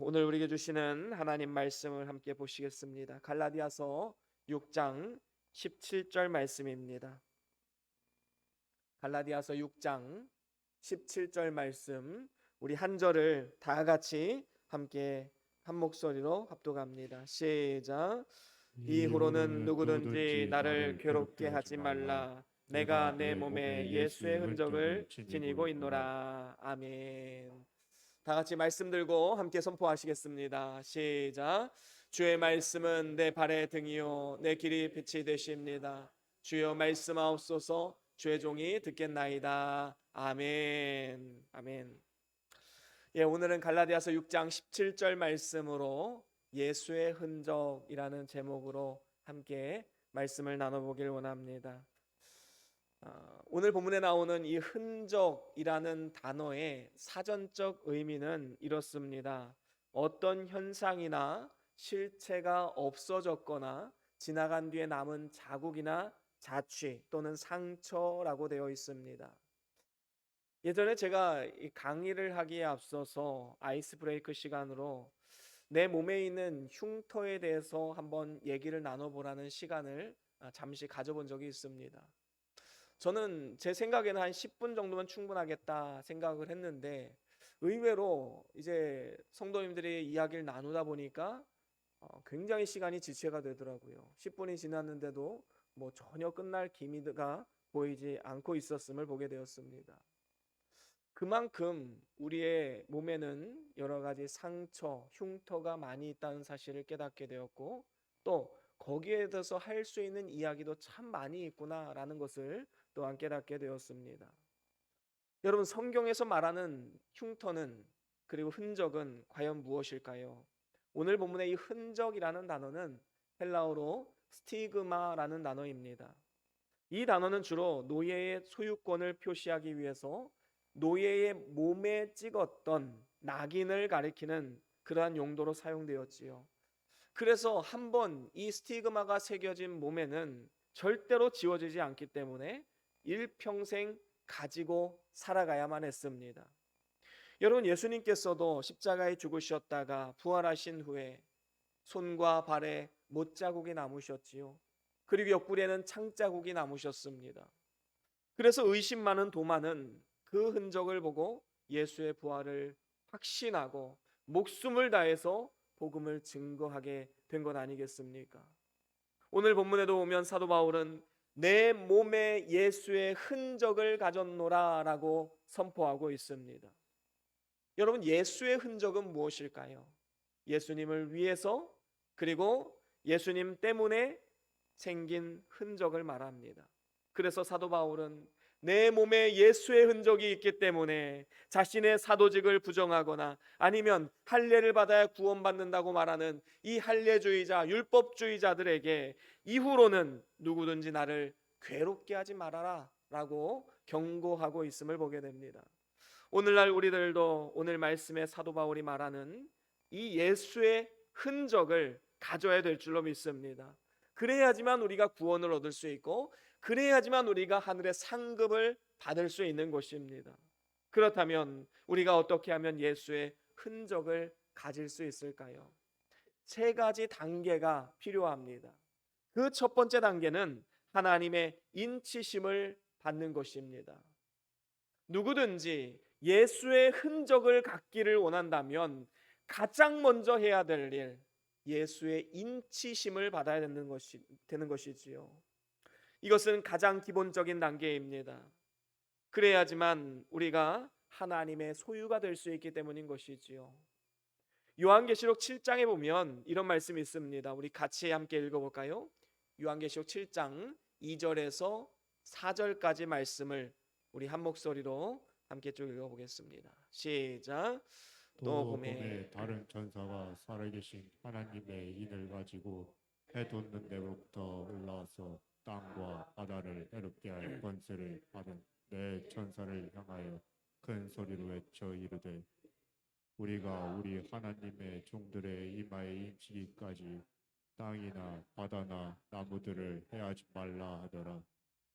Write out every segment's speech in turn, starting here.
오늘 우리에게 주시는 하나님 말씀을 함께 보시겠습니다. 갈라디아서 6장 17절 말씀입니다. 갈라디아서 6장 17절 말씀, 우리 한 절을 다 같이 함께 한 목소리로 합독합니다. 시작. 이후로는 누구든지 나를 괴롭게 하지 말라. 내가 내 몸에 예수의 흔적을 지니고 있노라. 아멘. 다 같이 말씀 들고 함께 선포하시겠습니다. 시작. 주의 말씀은 내 발의 등이요 내 길이 빛이 되십니다. 주여 말씀하옵소서. 주의 종이 듣겠나이다. 아멘. 아멘. 오늘은 갈라디아서 6장 17절 말씀으로 예수의 흔적이라는 제목으로 함께 말씀을 나눠보길 원합니다. 오늘 본문에 나오는 이 흔적이라는 단어의 사전적 의미는 이렇습니다. 어떤 현상이나 실체가 없어졌거나 지나간 뒤에 남은 자국이나 자취 또는 상처라고 되어 있습니다. 예전에 제가 이 강의를 하기에 앞서서 아이스 브레이크 시간으로 내 몸에 있는 흉터에 대해서 한번 얘기를 나눠보라는 시간을 잠시 가져본 적이 있습니다. 저는 제 생각에는 한 10분 정도면 충분하겠다 생각을 했는데 의외로 이제 성도님들이 이야기를 나누다 보니까 굉장히 시간이 지체가 되더라고요. 10분이 지났는데도 뭐 전혀 끝날 기미가 보이지 않고 있었음을 보게 되었습니다. 그만큼 우리의 몸에는 여러 가지 상처, 흉터가 많이 있다는 사실을 깨닫게 되었고 또 거기에 대해서 할 수 있는 이야기도 참 많이 있구나라는 것을 또한 깨닫게 되었습니다. 여러분, 성경에서 말하는 흉터는 그리고 흔적은 과연 무엇일까요? 오늘 본문의 이 흔적이라는 단어는 헬라어로 스티그마라는 단어입니다. 이 단어는 주로 노예의 소유권을 표시하기 위해서 노예의 몸에 찍었던 낙인을 가리키는 그러한 용도로 사용되었지요. 그래서 한번 이 스티그마가 새겨진 몸에는 절대로 지워지지 않기 때문에 일평생 가지고 살아가야만 했습니다. 여러분, 예수님께서도 십자가에 죽으셨다가 부활하신 후에 손과 발에 못자국이 남으셨지요. 그리고 옆구리에는 창자국이 남으셨습니다. 그래서 의심 많은 도마는 그 흔적을 보고 예수의 부활을 확신하고 목숨을 다해서 복음을 증거하게 된 것 아니겠습니까? 오늘 본문에도 보면 사도 바울은 내 몸에 예수의 흔적을 가졌노라 라고 선포하고 있습니다. 여러분, 예수의 흔적은 무엇일까요? 예수님을 위해서 그리고 예수님 때문에 생긴 흔적을 말합니다. 그래서 사도 바울은 내 몸에 예수의 흔적이 있기 때문에 자신의 사도직을 부정하거나 아니면 할례를 받아야 구원받는다고 말하는 이 할례주의자, 율법주의자들에게 이후로는 누구든지 나를 괴롭게 하지 말아라 라고 경고하고 있음을 보게 됩니다. 오늘날 우리들도 오늘 말씀에 사도 바울이 말하는 이 예수의 흔적을 가져야 될 줄로 믿습니다. 그래야지만 우리가 구원을 얻을 수 있고 그래야지만 우리가 하늘의 상급을 받을 수 있는 것입니다. 그렇다면 우리가 어떻게 하면 예수의 흔적을 가질 수 있을까요? 세 가지 단계가 필요합니다. 그 첫 번째 단계는 하나님의 인치심을 받는 것입니다. 누구든지 예수의 흔적을 갖기를 원한다면 가장 먼저 해야 될 일, 예수의 인치심을 받아야 되는 것이지요. 이것은 가장 기본적인 단계입니다. 그래야지만 우리가 하나님의 소유가 될 수 있기 때문인 것이지요. 요한계시록 7장에 보면 이런 말씀이 있습니다. 우리 같이 함께 읽어볼까요? 요한계시록 7장 2절에서 4절까지 말씀을 우리 한 목소리로 함께 쭉 읽어보겠습니다. 시작. 또 또 봄에 봄에 다른 천사가 살아계신 하나님의 인을 가지고 해 돋는 데로부터 올라와서 땅과 바다를 해롭게 할 권세를 받은 네 천사를 향하여 큰 소리로 외쳐 이르되 우리가 우리 하나님의 종들의 이마에 인치기까지 땅이나 바다나 나무들을 해하지 말라 하더라.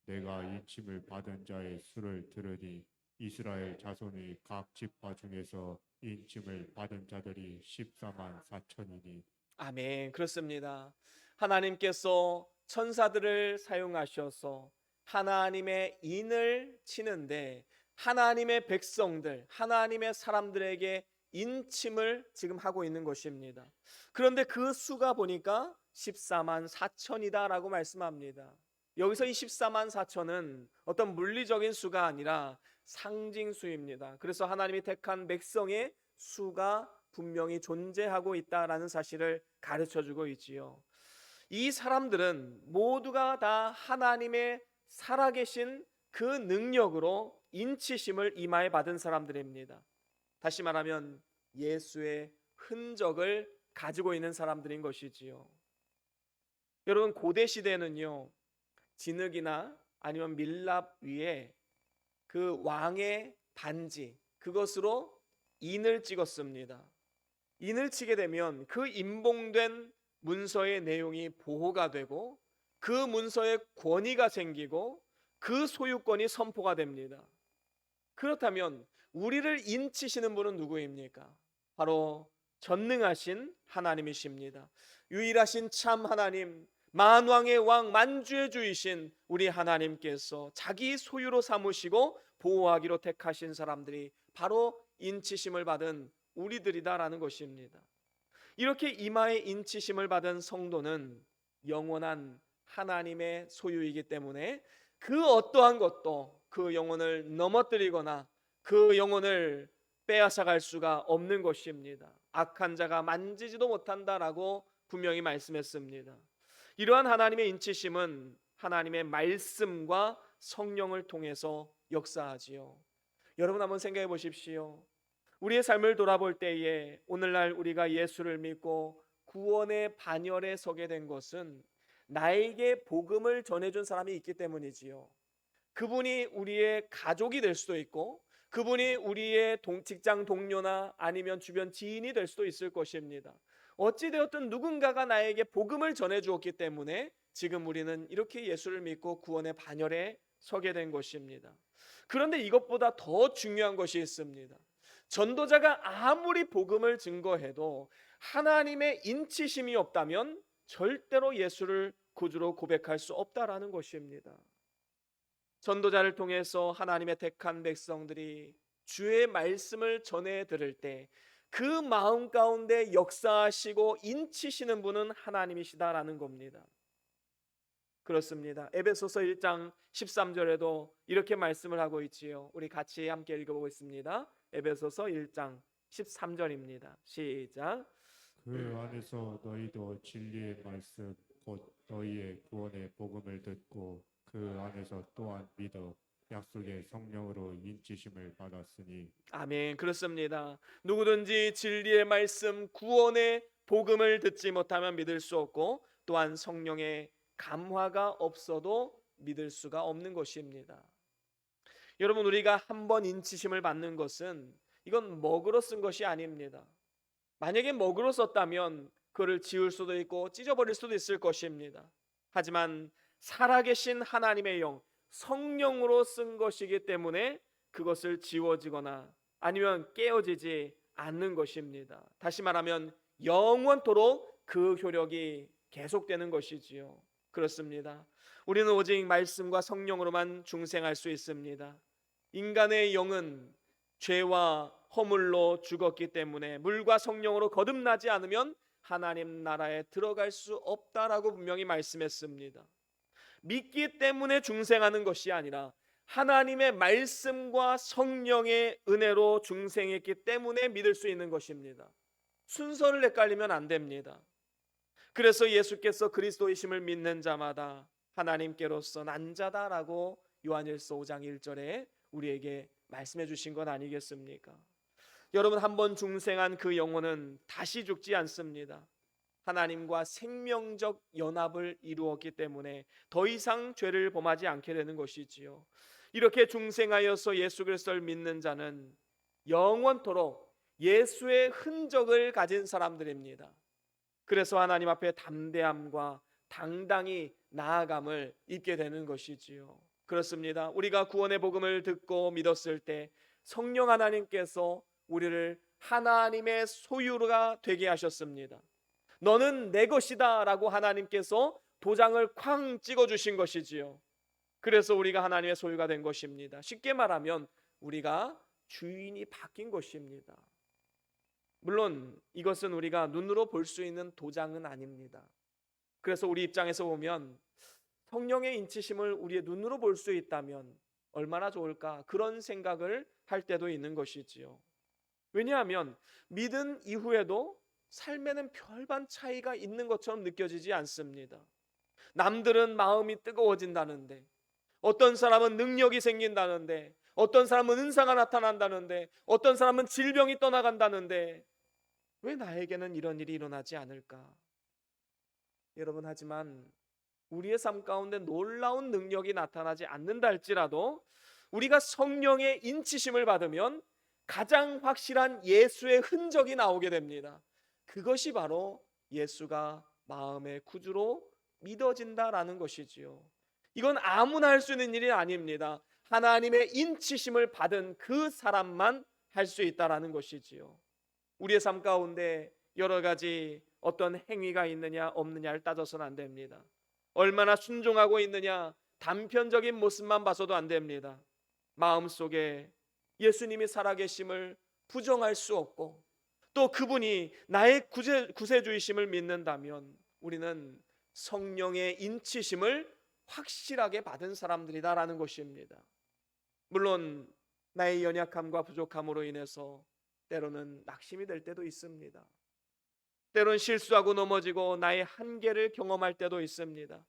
내가 인침을 받은 자의 수를 들으니 이스라엘 자손의 각 지파 중에서 인침을 받은 자들이 14만 4천이니 아멘. 그렇습니다. 하나님께서 천사들을 사용하셔서 하나님의 인을 치는데 하나님의 백성들, 하나님의 사람들에게 인침을 지금 하고 있는 것입니다. 그런데 그 수가 보니까 14만 4천이다라고 말씀합니다. 여기서 이 14만 4천은 어떤 물리적인 수가 아니라 상징수입니다. 그래서 하나님이 택한 백성의 수가 분명히 존재하고 있다라는 사실을 가르쳐 주고 있지요. 이 사람들은 모두가 다 하나님의 살아계신 그 능력으로 인치심을 이마에 받은 사람들입니다. 다시 말하면 예수의 흔적을 가지고 있는 사람들인 것이지요. 여러분, 고대 시대는요, 진흙이나 아니면 밀랍 위에 그 왕의 반지, 그것으로 인을 찍었습니다. 인을 치게 되면 그 인봉된 문서의 내용이 보호가 되고 그 문서에 권위가 생기고 그 소유권이 선포가 됩니다. 그렇다면 우리를 인치시는 분은 누구입니까? 바로 전능하신 하나님이십니다. 유일하신 참 하나님, 만왕의 왕, 만주의 주이신 우리 하나님께서 자기 소유로 삼으시고 보호하기로 택하신 사람들이 바로 인치심을 받은 우리들이다라는 것입니다. 이렇게 이마에 인치심을 받은 성도는 영원한 하나님의 소유이기 때문에 그 어떠한 것도 그 영혼을 넘어뜨리거나 그 영혼을 빼앗아갈 수가 없는 것입니다. 악한 자가 만지지도 못한다라고 분명히 말씀했습니다. 이러한 하나님의 인치심은 하나님의 말씀과 성령을 통해서 역사하지요. 여러분 한번 생각해 보십시오. 우리의 삶을 돌아볼 때에 오늘날 우리가 예수를 믿고 구원의 반열에 서게 된 것은 나에게 복음을 전해준 사람이 있기 때문이지요. 그분이 우리의 가족이 될 수도 있고 그분이 우리의 직장 동료나 아니면 주변 지인이 될 수도 있을 것입니다. 어찌되었든 누군가가 나에게 복음을 전해주었기 때문에 지금 우리는 이렇게 예수를 믿고 구원의 반열에 서게 된 것입니다. 그런데 이것보다 더 중요한 것이 있습니다. 전도자가 아무리 복음을 증거해도 하나님의 인치심이 없다면 절대로 예수를 구주로 고백할 수 없다라는 것입니다. 전도자를 통해서 하나님의 택한 백성들이 주의 말씀을 전해 들을 때 그 마음 가운데 역사하시고 인치시는 분은 하나님이시다라는 겁니다. 그렇습니다. 에베소서 1장 13절에도 이렇게 말씀을 하고 있지요. 우리 같이 함께 읽어보겠습니다. 에베소서 1장 13절입니다. 시작. 그 안에서 너희도 진리의 말씀 곧 너희의 구원의 복음을 듣고 그 안에서 또한 믿어 약속의 성령으로 인치심을 받았으니 아멘. 그렇습니다. 누구든지 진리의 말씀 구원의 복음을 듣지 못하면 믿을 수 없고 또한 성령의 감화가 없어도 믿을 수가 없는 것입니다. 여러분, 우리가 한번 인치심을 받는 것은 이건 먹으로 쓴 것이 아닙니다. 만약에 먹으로 썼다면 그를 지울 수도 있고 찢어버릴 수도 있을 것입니다. 하지만 살아계신 하나님의 영, 성령으로 쓴 것이기 때문에 그것을 지워지거나 아니면 깨어지지 않는 것입니다. 다시 말하면 영원토록 그 효력이 계속되는 것이지요. 그렇습니다. 우리는 오직 말씀과 성령으로만 중생할 수 있습니다. 인간의 영은 죄와 허물로 죽었기 때문에 물과 성령으로 거듭나지 않으면 하나님 나라에 들어갈 수 없다라고 분명히 말씀했습니다. 믿기 때문에 중생하는 것이 아니라 하나님의 말씀과 성령의 은혜로 중생했기 때문에 믿을 수 있는 것입니다. 순서를 헷갈리면 안 됩니다. 그래서 예수께서 그리스도이심을 믿는 자마다 하나님께로서 난 자다라고 요한일서 5장 1절에 우리에게 말씀해 주신 것 아니겠습니까? 여러분, 한번 중생한 그 영혼은 다시 죽지 않습니다. 하나님과 생명적 연합을 이루었기 때문에 더 이상 죄를 범하지 않게 되는 것이지요. 이렇게 중생하여서 예수 그리스도를 믿는 자는 영원토록 예수의 흔적을 가진 사람들입니다. 그래서 하나님 앞에 담대함과 당당히 나아감을 입게 되는 것이지요. 그렇습니다. 우리가 구원의 복음을 듣고 믿었을 때 성령 하나님께서 우리를 하나님의 소유가 되게 하셨습니다. 너는 내 것이다 라고 하나님께서 도장을 쾅 찍어주신 것이지요. 그래서 우리가 하나님의 소유가 된 것입니다. 쉽게 말하면 우리가 주인이 바뀐 것입니다. 물론 이것은 우리가 눈으로 볼 수 있는 도장은 아닙니다. 그래서 우리 입장에서 보면 성령의 인치심을 우리의 눈으로 볼 수 있다면 얼마나 좋을까, 그런 생각을 할 때도 있는 것이지요. 왜냐하면 믿은 이후에도 삶에는 별반 차이가 있는 것처럼 느껴지지 않습니다. 남들은 마음이 뜨거워진다는데, 어떤 사람은 능력이 생긴다는데, 어떤 사람은 은사가 나타난다는데, 어떤 사람은 질병이 떠나간다는데, 왜 나에게는 이런 일이 일어나지 않을까? 여러분, 하지만 우리의 삶 가운데 놀라운 능력이 나타나지 않는다 할지라도 우리가 성령의 인치심을 받으면 가장 확실한 예수의 흔적이 나오게 됩니다. 그것이 바로 예수가 마음의 구주로 믿어진다라는 것이지요. 이건 아무나 할 수 있는 일이 아닙니다. 하나님의 인치심을 받은 그 사람만 할 수 있다라는 것이지요. 우리의 삶 가운데 여러 가지 어떤 행위가 있느냐 없느냐를 따져서는 안 됩니다. 얼마나 순종하고 있느냐 단편적인 모습만 봐서도 안 됩니다. 마음속에 예수님이 살아계심을 부정할 수 없고, 또 그분이 나의 구세주이심을 믿는다면 우리는 성령의 인치심을 확실하게 받은 사람들이다라는 것입니다. 물론 나의 연약함과 부족함으로 인해서 때로는 낙심이 될 때도 있습니다. 때로는 실수하고 넘어지고 나의 한계를 경험할 때도 있습니다.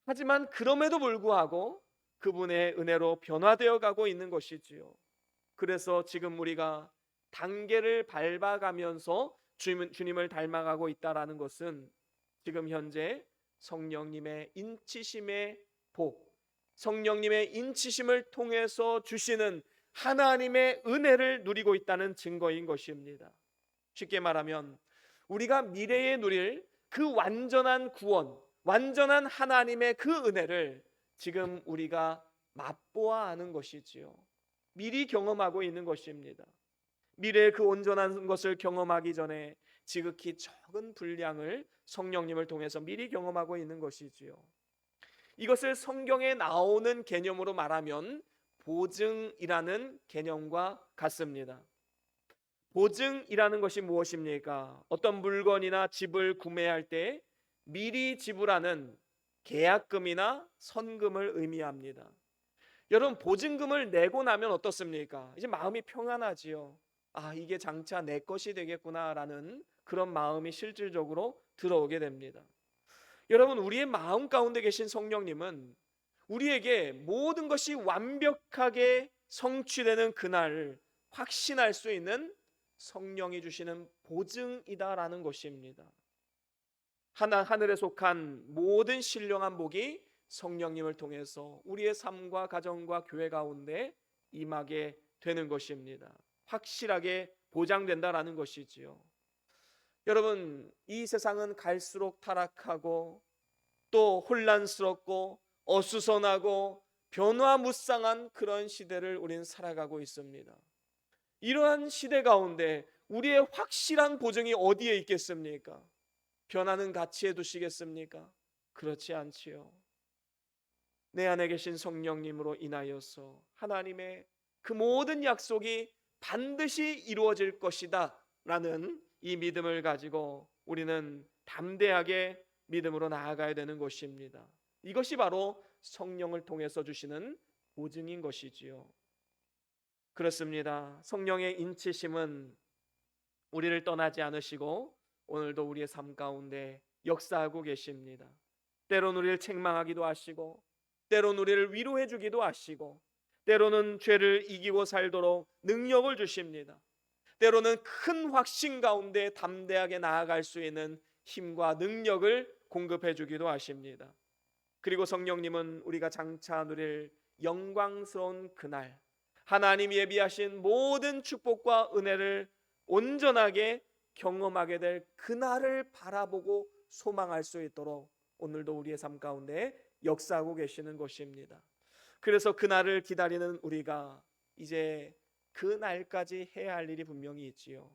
하지만 그럼에도 불구하고 그분의 은혜로 변화되어 가고 있는 것이지요. 그래서 지금 우리가 단계를 밟아가면서 주님을 닮아가고 있다라는 것은 지금 현재 성령님의 인치심의 복, 성령님의 인치심을 통해서 주시는 하나님의 은혜를 누리고 있다는 증거인 것입니다. 쉽게 말하면 우리가 미래에 누릴 그 완전한 구원, 완전한 하나님의 그 은혜를 지금 우리가 맛보아 아는 것이지요. 미리 경험하고 있는 것입니다. 미래의 그 온전한 것을 경험하기 전에 지극히 적은 분량을 성령님을 통해서 미리 경험하고 있는 것이지요. 이것을 성경에 나오는 개념으로 말하면 보증이라는 개념과 같습니다. 보증이라는 것이 무엇입니까? 어떤 물건이나 집을 구매할 때 미리 지불하는 계약금이나 선금을 의미합니다. 여러분, 보증금을 내고 나면 어떻습니까? 이제 마음이 평안하지요. 아, 이게 장차 내 것이 되겠구나라는 그런 마음이 실질적으로 들어오게 됩니다. 여러분, 우리의 마음 가운데 계신 성령님은 우리에게 모든 것이 완벽하게 성취되는 그날을 확신할 수 있는 성령이 주시는 보증이다라는 것입니다. 하늘에 속한 모든 신령한 복이 성령님을 통해서 우리의 삶과 가정과 교회 가운데 임하게 되는 것입니다. 확실하게 보장된다라는 것이지요. 여러분, 이 세상은 갈수록 타락하고 또 혼란스럽고 어수선하고 변화무쌍한 그런 시대를 우리는 살아가고 있습니다. 이러한 시대 가운데 우리의 확실한 보증이 어디에 있겠습니까? 변화는 가치에 두시겠습니까? 그렇지 않지요. 내 안에 계신 성령님으로 인하여서 하나님의 그 모든 약속이 반드시 이루어질 것이다 라는 이 믿음을 가지고 우리는 담대하게 믿음으로 나아가야 되는 것입니다. 이것이 바로 성령을 통해서 주시는 보증인 것이지요. 그렇습니다. 성령의 인치심은 우리를 떠나지 않으시고 오늘도 우리의 삶 가운데 역사하고 계십니다. 때론 우리를 책망하기도 하시고, 때론 우리를 위로해 주기도 하시고, 때로는 죄를 이기고 살도록 능력을 주십니다. 때로는 큰 확신 가운데 담대하게 나아갈 수 있는 힘과 능력을 공급해 주기도 하십니다. 그리고 성령님은 우리가 장차 누릴 영광스러운 그날, 하나님 예비하신 모든 축복과 은혜를 온전하게 경험하게 될 그날을 바라보고 소망할 수 있도록 오늘도 우리의 삶 가운데 역사하고 계시는 것입니다. 그래서 그날을 기다리는 우리가 이제 그 날까지 해야 할 일이 분명히 있지요.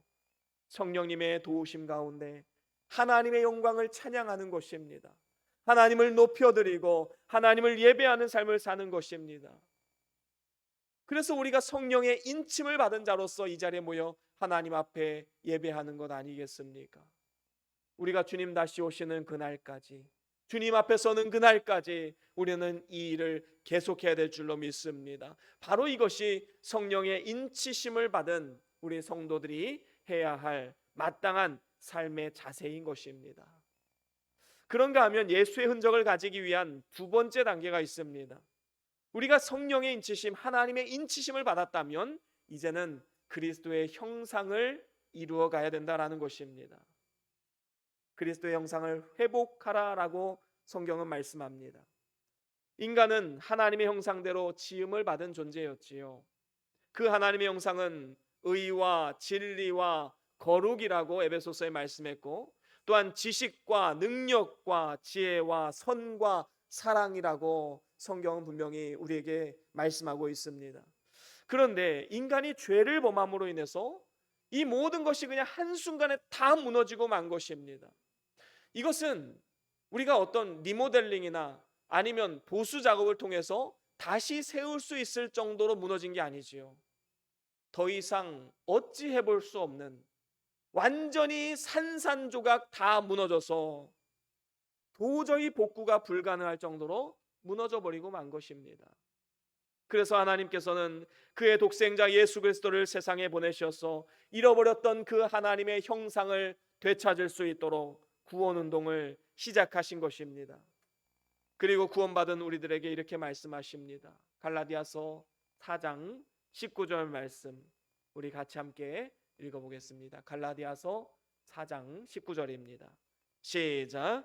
성령님의 도우심 가운데 하나님의 영광을 찬양하는 것입니다. 하나님을 높여드리고 하나님을 예배하는 삶을 사는 것입니다. 그래서 우리가 성령의 인침을 받은 자로서 이 자리에 모여 하나님 앞에 예배하는 것 아니겠습니까? 우리가 주님 다시 오시는 그날까지, 주님 앞에 서는 그날까지 우리는 이 일을 계속해야 될 줄로 믿습니다. 바로 이것이 성령의 인치심을 받은 우리 성도들이 해야 할 마땅한 삶의 자세인 것입니다. 그런가 하면 예수의 흔적을 가지기 위한 두 번째 단계가 있습니다. 우리가 성령의 인치심, 하나님의 인치심을 받았다면 이제는 그리스도의 형상을 이루어 가야 된다라는 것입니다. 그리스도의 형상을 회복하라라고 성경은 말씀합니다. 인간은 하나님의 형상대로 지음을 받은 존재였지요. 그 하나님의 형상은 의와 진리와 거룩이라고 에베소서에 말씀했고, 또한 지식과 능력과 지혜와 선과 사랑이라고 성경은 분명히 우리에게 말씀하고 있습니다. 그런데 인간이 죄를 범함으로 인해서 이 모든 것이 그냥 한순간에 다 무너지고 만 것입니다. 이것은 우리가 어떤 리모델링이나 아니면 보수 작업을 통해서 다시 세울 수 있을 정도로 무너진 게 아니지요. 더 이상 어찌 해볼 수 없는, 완전히 산산조각 다 무너져서 도저히 복구가 불가능할 정도로 무너져 버리고 만 것입니다. 그래서 하나님께서는 그의 독생자 예수 그리스도를 세상에 보내셔서 잃어버렸던 그 하나님의 형상을 되찾을 수 있도록 구원운동을 시작하신 것입니다. 그리고 구원받은 우리들에게 이렇게 말씀하십니다. 갈라디아서 4장 19절 말씀 우리 같이 함께 읽어보겠습니다. 갈라디아서 4장 19절입니다. 시작.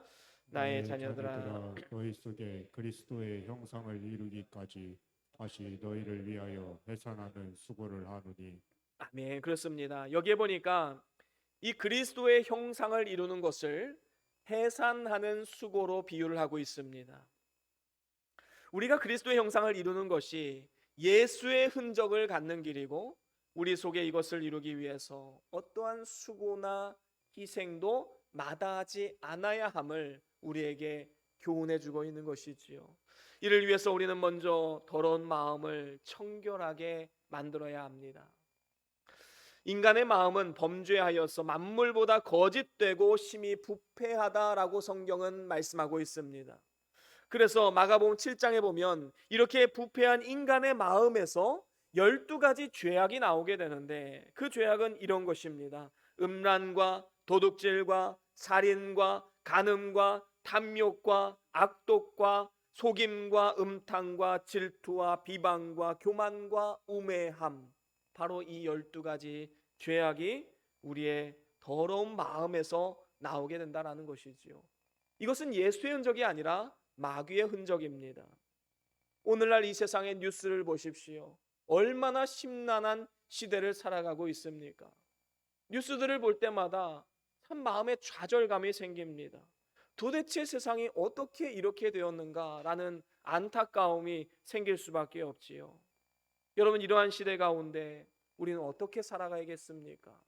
나의 자녀들아, 너희 속에 그리스도의 형상을 이루기까지 다시 너희를 위하여 해산하는 수고를 하노니. 아멘. 그렇습니다. 여기에 보니까 이 그리스도의 형상을 이루는 것을 해산하는 수고로 비유를 하고 있습니다. 우리가 그리스도의 형상을 이루는 것이 예수의 흔적을 갖는 길이고, 우리 속에 이것을 이루기 위해서 어떠한 수고나 희생도 마다하지 않아야 함을 우리에게 교훈해 주고 있는 것이지요. 이를 위해서 우리는 먼저 더러운 마음을 청결하게 만들어야 합니다. 인간의 마음은 범죄하여서 만물보다 거짓되고 심히 부패하다라고 성경은 말씀하고 있습니다. 그래서 마가복음 7장에 보면 이렇게 부패한 인간의 마음에서 12가지 죄악이 나오게 되는데, 그 죄악은 이런 것입니다. 음란과 도둑질과 살인과 간음과 탐욕과 악독과 속임과 음탕과 질투와 비방과 교만과 우매함, 바로 이 12가지 죄악이 우리의 더러운 마음에서 나오게 된다는 것이지요. 이것은 예수의 흔적이 아니라 마귀의 흔적입니다. 오늘날 이 세상의 뉴스를 보십시오. 얼마나 심란한 시대를 살아가고 있습니까? 뉴스들을 볼 때마다 참 마음에 좌절감이 생깁니다. 도대체 세상이 어떻게 이렇게 되었는가라는 안타까움이 생길 수밖에 없지요. 여러분, 이러한 시대 가운데 우리는 어떻게 살아가야겠습니까?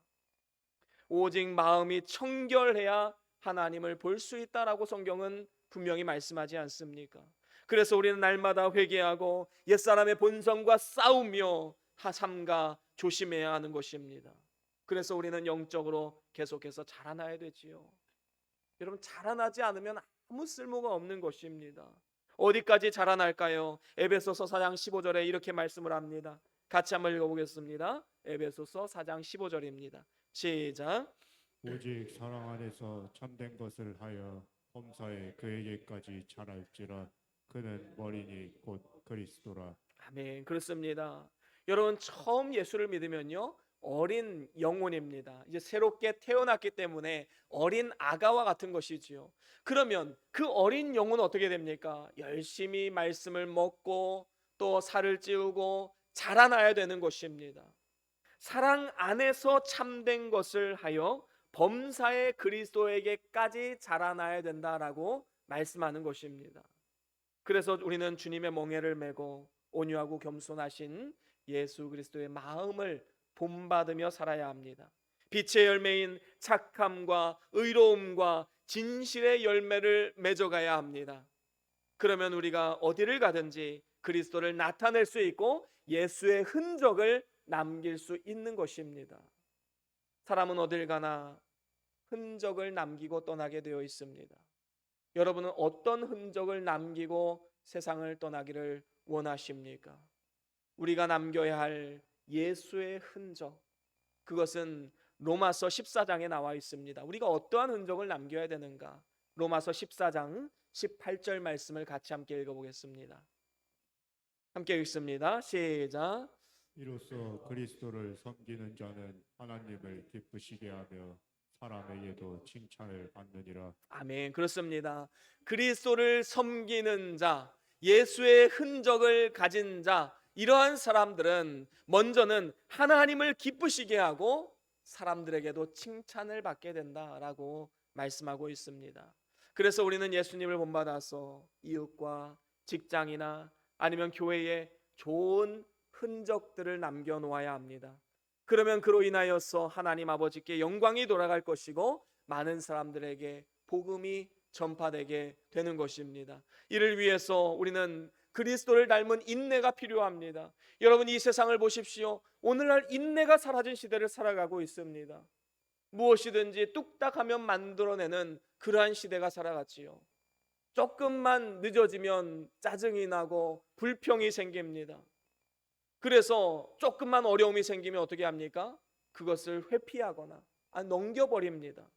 오직 마음이 청결해야 하나님을 볼 수 있다라고 성경은 분명히 말씀하지 않습니까? 그래서 우리는 날마다 회개하고 옛사람의 본성과 싸우며 삼가 조심해야 하는 것입니다. 그래서 우리는 영적으로 계속해서 자라나야 되지요. 여러분, 자라나지 않으면 아무 쓸모가 없는 것입니다. 어디까지 자라날까요? 에베소서 4장 15절에 이렇게 말씀을 합니다. 같이 한번 읽어보겠습니다. 에베소서 4장 15절입니다. 시작. 오직 사랑 안에서 참된 것을 하여 범사에 그에게까지 자랄지라. 그는 머리니 곧 그리스도라. 아멘. 그렇습니다. 여러분, 처음 예수를 믿으면요, 어린 영혼입니다. 이제 새롭게 태어났기 때문에 어린 아가와 같은 것이지요. 그러면 그 어린 영혼은 어떻게 됩니까? 열심히 말씀을 먹고 또 살을 찌우고 자라나야 되는 것입니다. 사랑 안에서 참된 것을 하여 범사의 그리스도에게까지 자라나야 된다라고 말씀하는 것입니다. 그래서 우리는 주님의 멍에를 메고 온유하고 겸손하신 예수 그리스도의 마음을 본받으며 살아야 합니다. 빛의 열매인 착함과 의로움과 진실의 열매를 맺어가야 합니다. 그러면 우리가 어디를 가든지 그리스도를 나타낼 수 있고 예수의 흔적을 남길 수 있는 것입니다. 사람은 어딜 가나 흔적을 남기고 떠나게 되어 있습니다. 여러분은 어떤 흔적을 남기고 세상을 떠나기를 원하십니까? 우리가 남겨야 할 예수의 흔적, 그것은 로마서 14장에 나와 있습니다. 우리가 어떠한 흔적을 남겨야 되는가? 로마서 14장 18절 말씀을 같이 함께 읽어보겠습니다. 함께 읽습니다. 시작. 이로써 그리스도를 섬기는 자는 하나님을 기쁘시게 하며 사람에게도 칭찬을 받느니라. 아멘. 그렇습니다. 그리스도를 섬기는 자, 예수의 흔적을 가진 자, 이러한 사람들은 먼저는 하나님을 기쁘시게 하고 사람들에게도 칭찬을 받게 된다라고 말씀하고 있습니다. 그래서 우리는 예수님을 본받아서 이웃과 직장이나 아니면 교회에 좋은 흔적들을 남겨놓아야 합니다. 그러면 그로 인하여서 하나님 아버지께 영광이 돌아갈 것이고 많은 사람들에게 복음이 전파되게 되는 것입니다. 이를 위해서 우리는 그리스도를 닮은 인내가 필요합니다. 여러분, 이 세상을 보십시오. 오늘날 인내가 사라진 시대를 살아가고 있습니다. 무엇이든지 뚝딱하면 만들어내는 그러한 시대가 살아갔지요. 조금만 늦어지면 짜증이 나고 불평이 생깁니다. 그래서 조금만 어려움이 생기면 어떻게 합니까? 그것을 회피하거나 넘겨버립니다.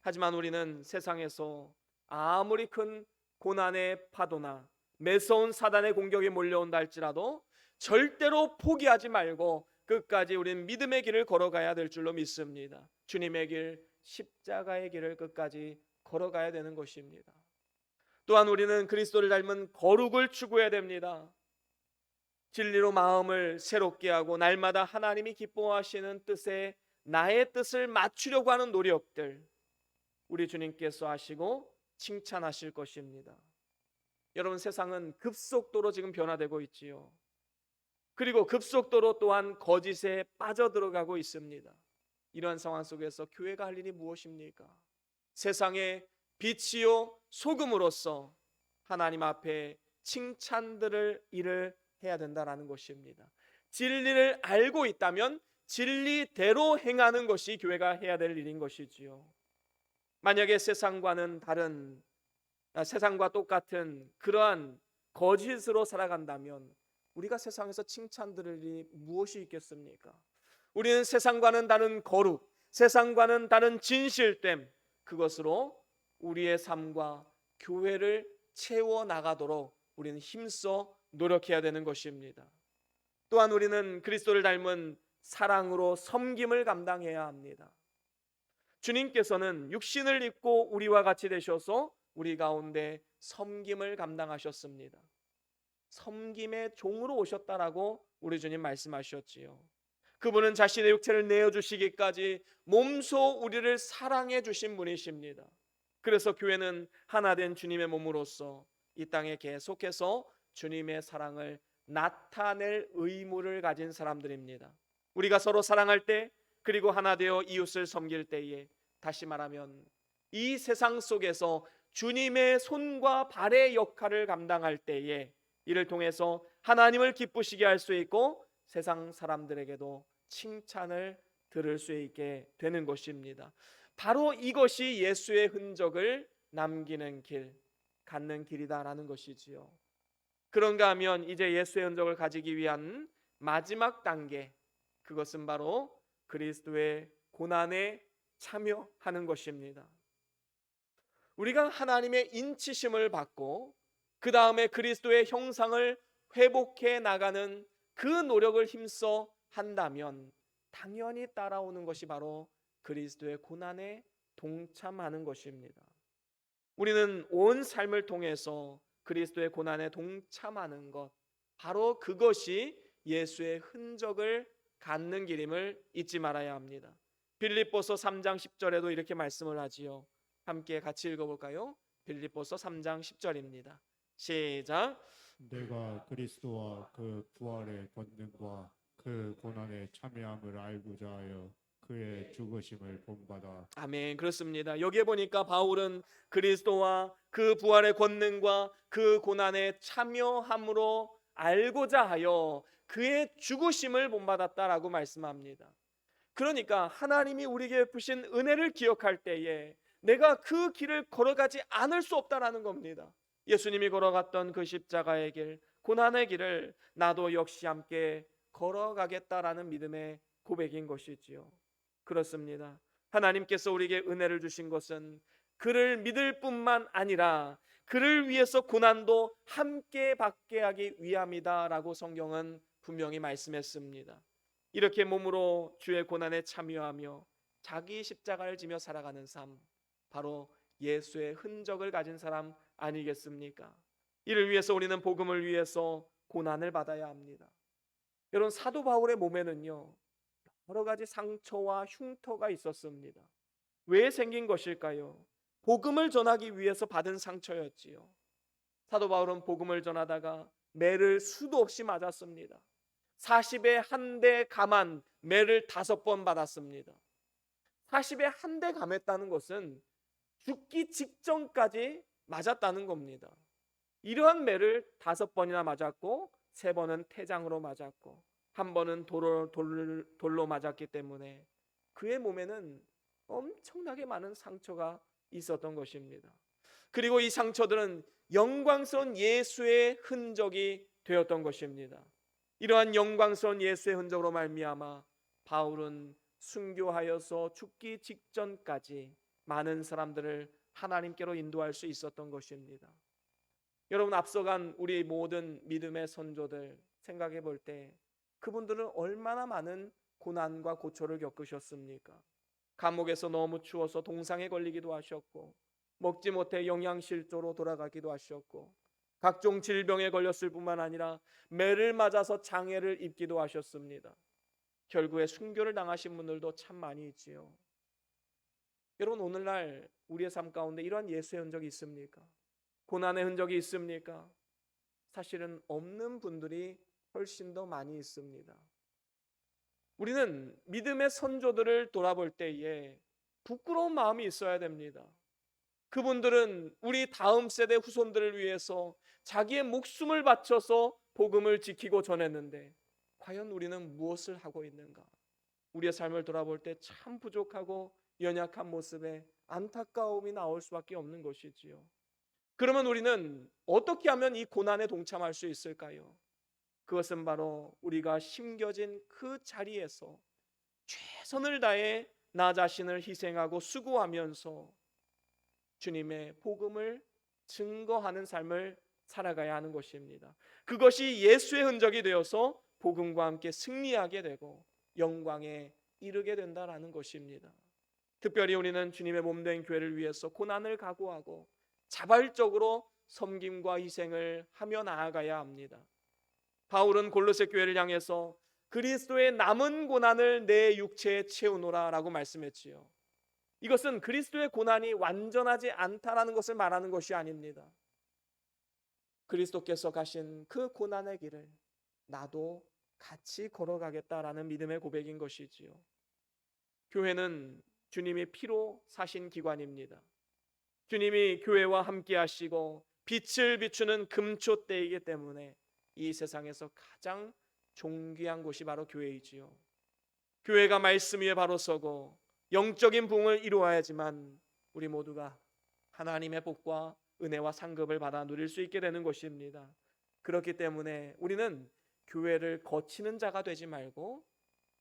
하지만 우리는 세상에서 아무리 큰 고난의 파도나 매서운 사단의 공격이 몰려온다 할지라도 절대로 포기하지 말고 끝까지 우리는 믿음의 길을 걸어가야 될 줄로 믿습니다. 주님의 길, 십자가의 길을 끝까지 걸어가야 되는 것입니다. 또한 우리는 그리스도를 닮은 거룩을 추구해야 됩니다. 진리로 마음을 새롭게 하고 날마다 하나님이 기뻐하시는 뜻에 나의 뜻을 맞추려고 하는 노력들, 우리 주님께서 하시고 칭찬하실 것입니다. 여러분, 세상은 급속도로 지금 변화되고 있지요. 그리고 급속도로 또한 거짓에 빠져들어가고 있습니다. 이러한 상황 속에서 교회가 할 일이 무엇입니까? 세상의 빛이요 소금으로서 하나님 앞에 칭찬들을 일을 해야 된다라는 것입니다. 진리를 알고 있다면 진리대로 행하는 것이 교회가 해야 될 일인 것이지요. 만약에 세상과 똑같은 그러한 거짓으로 살아간다면 우리가 세상에서 칭찬 들을 일이 무엇이 있겠습니까? 우리는 세상과는 다른 거룩, 세상과는 다른 진실됨, 그것으로 우리의 삶과 교회를 채워나가도록 우리는 힘써 노력해야 되는 것입니다. 또한 우리는 그리스도를 닮은 사랑으로 섬김을 감당해야 합니다. 주님께서는 육신을 입고 우리와 같이 되셔서 우리 가운데 섬김을 감당하셨습니다. 섬김의 종으로 오셨다라고 우리 주님 말씀하셨지요. 그분은 자신의 육체를 내어주시기까지 몸소 우리를 사랑해 주신 분이십니다. 그래서 교회는 하나 된 주님의 몸으로서 이 땅에 계속해서 주님의 사랑을 나타낼 의무를 가진 사람들입니다. 우리가 서로 사랑할 때, 그리고 하나 되어 이웃을 섬길 때에, 다시 말하면 이 세상 속에서 주님의 손과 발의 역할을 감당할 때에 이를 통해서 하나님을 기쁘시게 할 수 있고 세상 사람들에게도 칭찬을 들을 수 있게 되는 것입니다. 바로 이것이 예수의 흔적을 남기는 길, 갖는 길이다라는 것이지요. 그런가 하면 이제 예수의 흔적을 가지기 위한 마지막 단계, 그것은 바로 그리스도의 고난에 참여하는 것입니다. 우리가 하나님의 인치심을 받고 그 다음에 그리스도의 형상을 회복해 나가는 그 노력을 힘써 한다면 당연히 따라오는 것이 바로 그리스도의 고난에 동참하는 것입니다. 우리는 온 삶을 통해서 그리스도의 고난에 동참하는 것, 바로 그것이 예수의 흔적을 갖는 길임을 잊지 말아야 합니다. 빌립보서 3장 10절에도 이렇게 말씀을 하지요. 함께 같이 읽어볼까요? 빌립보서 3장 10절입니다. 시작. 내가 그리스도와 그 부활의 권능과 그 고난에 참여함을 알고자 하여 그의 죽으심을 본받아 아멘. 그렇습니다. 여기에 보니까 바울은 그리스도와 그 부활의 권능과 그 고난에 참여함으로 알고자 하여 그의 죽으심을 본받았다라고 말씀합니다. 그러니까 하나님이 우리에게 베푸신 은혜를 기억할 때에 내가 그 길을 걸어가지 않을 수 없다라는 겁니다. 예수님이 걸어갔던 그 십자가의 길, 고난의 길을 나도 역시 함께 걸어가겠다라는 믿음의 고백인 것이지요. 그렇습니다. 하나님께서 우리에게 은혜를 주신 것은 그를 믿을 뿐만 아니라 그를 위해서 고난도 함께 받게 하기 위함이다라고 성경은 분명히 말씀했습니다. 이렇게 몸으로 주의 고난에 참여하며 자기 십자가를 지며 살아가는 삶, 바로 예수의 흔적을 가진 사람 아니겠습니까? 이를 위해서 우리는 복음을 위해서 고난을 받아야 합니다. 여러분, 사도 바울의 몸에는요 여러 가지 상처와 흉터가 있었습니다. 왜 생긴 것일까요? 복음을 전하기 위해서 받은 상처였지요. 사도 바울은 복음을 전하다가 매를 수도 없이 맞았습니다. 40에 한 대 감한 매를 5번 받았습니다. 40에 한 대 감했다는 것은 죽기 직전까지 맞았다는 겁니다. 이러한 매를 5번이나 맞았고 3번은 태장으로 맞았고 1번은 돌로 맞았기 때문에 그의 몸에는 엄청나게 많은 상처가 있었던 것입니다. 그리고 이 상처들은 영광스러운 예수의 흔적이 되었던 것입니다. 이러한 영광스러운 예수의 흔적으로 말미암아 바울은 순교하여서 죽기 직전까지 많은 사람들을 하나님께로 인도할 수 있었던 것입니다. 여러분, 앞서간 우리 모든 믿음의 선조들 생각해 볼 때 그분들은 얼마나 많은 고난과 고초를 겪으셨습니까? 감옥에서 너무 추워서 동상에 걸리기도 하셨고, 먹지 못해 영양실조로 돌아가기도 하셨고, 각종 질병에 걸렸을 뿐만 아니라 매를 맞아서 장애를 입기도 하셨습니다. 결국에 순교를 당하신 분들도 참 많이 있지요. 여러분, 오늘날 우리의 삶 가운데 이러한 예수의 흔적이 있습니까? 고난의 흔적이 있습니까? 사실은 없는 분들이 훨씬 더 많이 있습니다. 우리는 믿음의 선조들을 돌아볼 때에 부끄러운 마음이 있어야 됩니다. 그분들은 우리 다음 세대 후손들을 위해서 자기의 목숨을 바쳐서 복음을 지키고 전했는데 과연 우리는 무엇을 하고 있는가? 우리의 삶을 돌아볼 때 참 부족하고 연약한 모습에 안타까움이 나올 수밖에 없는 것이지요. 그러면 우리는 어떻게 하면 이 고난에 동참할 수 있을까요? 그것은 바로 우리가 심겨진 그 자리에서 최선을 다해 나 자신을 희생하고 수고하면서 주님의 복음을 증거하는 삶을 살아가야 하는 것입니다. 그것이 예수의 흔적이 되어서 복음과 함께 승리하게 되고 영광에 이르게 된다라는 것입니다. 특별히 우리는 주님의 몸된 교회를 위해서 고난을 각오하고 자발적으로 섬김과 희생을 하며 나아가야 합니다. 바울은 골로새 교회를 향해서 그리스도의 남은 고난을 내 육체에 채우노라 라고 말씀했지요. 이것은 그리스도의 고난이 완전하지 않다라는 것을 말하는 것이 아닙니다. 그리스도께서 가신 그 고난의 길을 나도 같이 걸어가겠다라는 믿음의 고백인 것이지요. 교회는 주님이 피로 사신 기관입니다. 주님이 교회와 함께 하시고 빛을 비추는 금초대이기 때문에 이 세상에서 가장 존귀한 곳이 바로 교회이지요. 교회가 말씀 위에 바로 서고 영적인 부흥을 이루어야지만 우리 모두가 하나님의 복과 은혜와 상급을 받아 누릴 수 있게 되는 것입니다. 그렇기 때문에 우리는 교회를 거치는 자가 되지 말고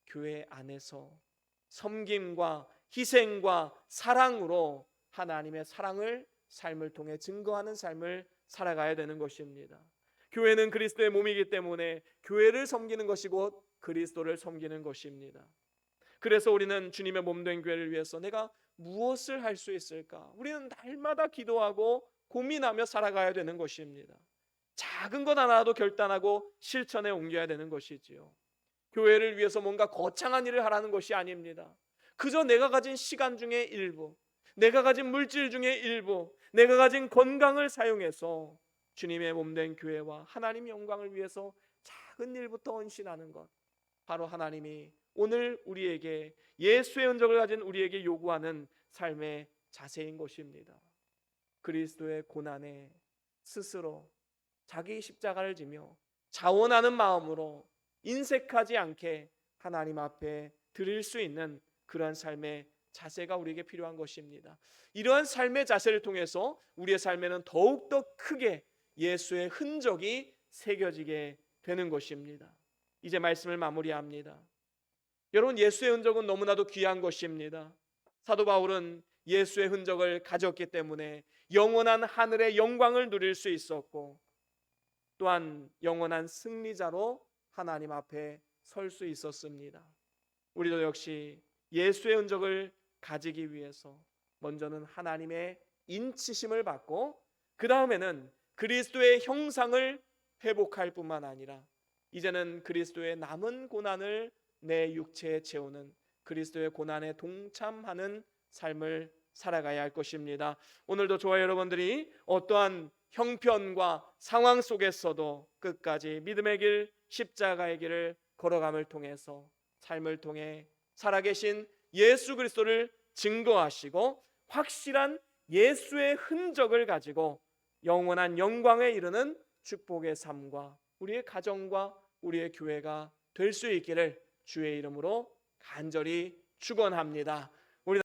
교회 안에서 섬김과 희생과 사랑으로 하나님의 사랑을 삶을 통해 증거하는 삶을 살아가야 되는 것입니다. 교회는 그리스도의 몸이기 때문에 교회를 섬기는 것이 곧 그리스도를 섬기는 것입니다. 그래서 우리는 주님의 몸된 교회를 위해서 내가 무엇을 할 수 있을까? 우리는 날마다 기도하고 고민하며 살아가야 되는 것입니다. 작은 것 하나라도 결단하고 실천에 옮겨야 되는 것이지요. 교회를 위해서 뭔가 거창한 일을 하라는 것이 아닙니다. 그저 내가 가진 시간 중에 일부, 내가 가진 물질 중에 일부, 내가 가진 건강을 사용해서 주님의 몸된 교회와 하나님의 영광을 위해서 작은 일부터 헌신하는 것, 바로 하나님이 오늘 우리에게 예수의 흔적을 가진 우리에게 요구하는 삶의 자세인 것입니다. 그리스도의 고난에 스스로 자기 십자가를 지며 자원하는 마음으로 인색하지 않게 하나님 앞에 드릴 수 있는 그러한 삶의 자세가 우리에게 필요한 것입니다. 이러한 삶의 자세를 통해서 우리의 삶에는 더욱더 크게 예수의 흔적이 새겨지게 되는 것입니다. 이제 말씀을 마무리합니다. 여러분, 예수의 흔적은 너무나도 귀한 것입니다. 사도 바울은 예수의 흔적을 가졌기 때문에 영원한 하늘의 영광을 누릴 수 있었고, 또한 영원한 승리자로 하나님 앞에 설 수 있었습니다. 우리도 역시 예수의 흔적을 가지기 위해서 먼저는 하나님의 인치심을 받고, 그 다음에는 그리스도의 형상을 회복할 뿐만 아니라 이제는 그리스도의 남은 고난을 내 육체에 채우는, 그리스도의 고난에 동참하는 삶을 살아가야 할 것입니다. 오늘도 저와 여러분들이 어떠한 형편과 상황 속에서도 끝까지 믿음의 길, 십자가의 길을 걸어감을 통해서 삶을 통해 살아계신 예수 그리스도를 증거하시고 확실한 예수의 흔적을 가지고 영원한 영광에 이르는 축복의 삶과 우리의 가정과 우리의 교회가 될 수 있기를 주의 이름으로 간절히 축원합니다.